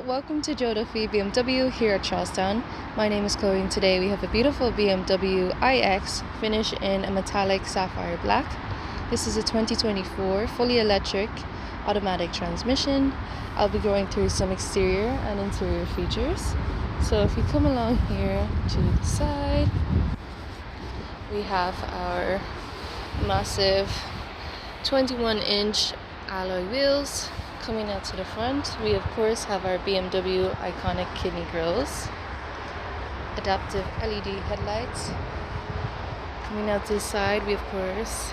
Hello, welcome to Joe Duffy BMW here at Charlestown. My name is Chloe and today we have a beautiful BMW iX finish in a metallic sapphire black. This is a 2024 fully electric automatic transmission. I'll be going through some exterior and interior features. So if you come along here to the side, we have our massive 21-inch alloy wheels. Coming out to the front, we of course have our BMW iconic kidney grills, adaptive LED headlights. Coming out this side, we of course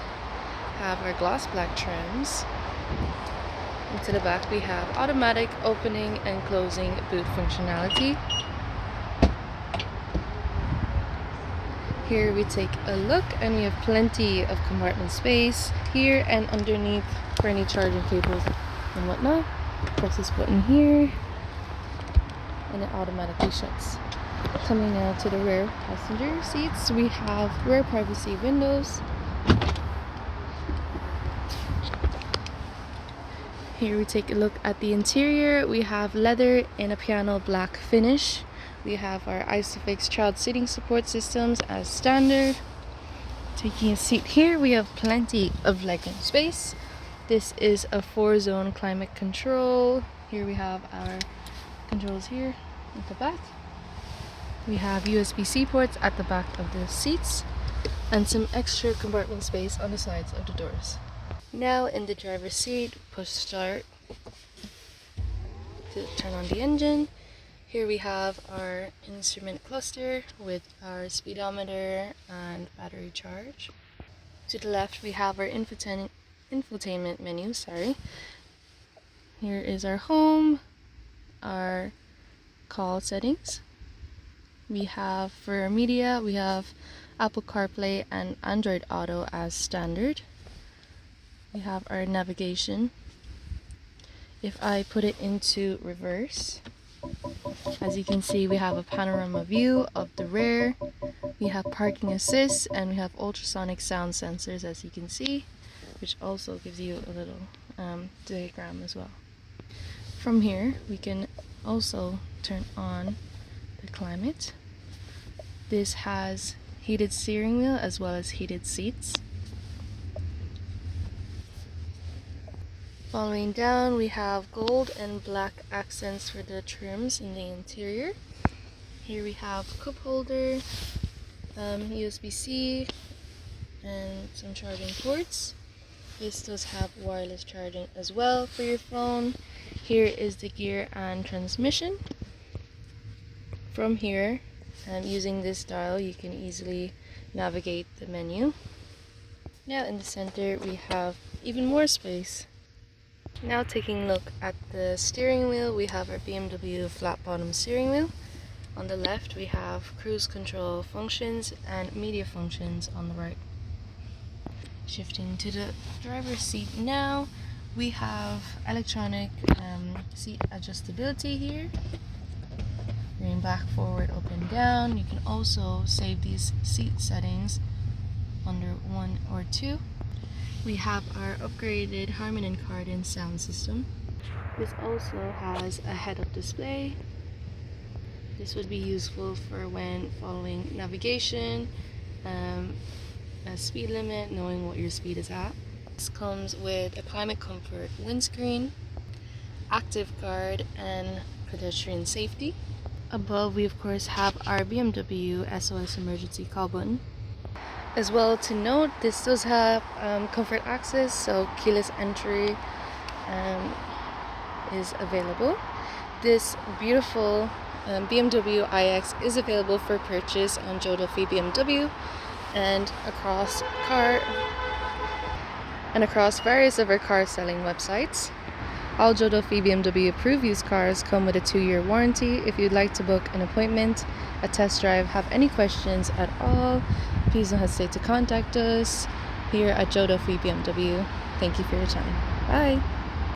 have our gloss black trims. And to the back, we have automatic opening and closing boot functionality. Here we take a look and we have plenty of compartment space here and underneath for any charging cables and whatnot. Press this button here and it automatically shuts. Coming now to the rear passenger seats, we have rear privacy windows. Here we take a look at the interior. We have leather in a piano black finish. We have our ISOFIX child seating support systems as standard. Taking a seat here, we have plenty of legroom space. This is a 4-zone climate control. Here we have our controls here at the back. We have USB-C ports at the back of the seats and some extra compartment space on the sides of the doors. Now in the driver's seat, push start to turn on the engine. Here we have our instrument cluster with our speedometer and battery charge. To the left we have our infotainment menu. Here is our home, our call settings. We have for our media, we have Apple CarPlay and Android Auto as standard. We have our navigation. If I put it into reverse, as you can see, we have a panorama view of the rear. We have parking assist and we have ultrasonic sound sensors, as you can see, which also gives you a little diagram as well. From here, we can also turn on the climate. This has heated steering wheel as well as heated seats. Following down, we have gold and black accents for the trims in the interior. Here we have cup holder, USB-C, and some charging ports. This does have wireless charging as well for your phone. Here is the gear and transmission. From here, using this dial, you can easily navigate the menu. Now in the center, we have even more space. Now taking a look at the steering wheel, we have our BMW flat bottom steering wheel. On the left we have cruise control functions and media functions on the right. Shifting to the driver's seat now, we have electronic seat adjustability here. Going back, forward, up and down. You can also save these seat settings under 1 or 2. We have our upgraded Harman & Kardon sound system. This also has a head-up display. This would be useful for when following navigation, a speed limit, knowing what your speed is at. This comes with a climate comfort windscreen, active guard, and pedestrian safety. Above we of course have our BMW SOS emergency call button. As well to note, this does have comfort access, so keyless entry is available. This beautiful BMW iX is available for purchase on Joe Duffy BMW and across various other car selling websites. All Joe Duffy BMW approved used cars come with a 2-year warranty. If you'd like to book an appointment, a test drive, have any questions at all, please don't hesitate to contact us here at Joe Duffy BMW. Thank you for your time. Bye.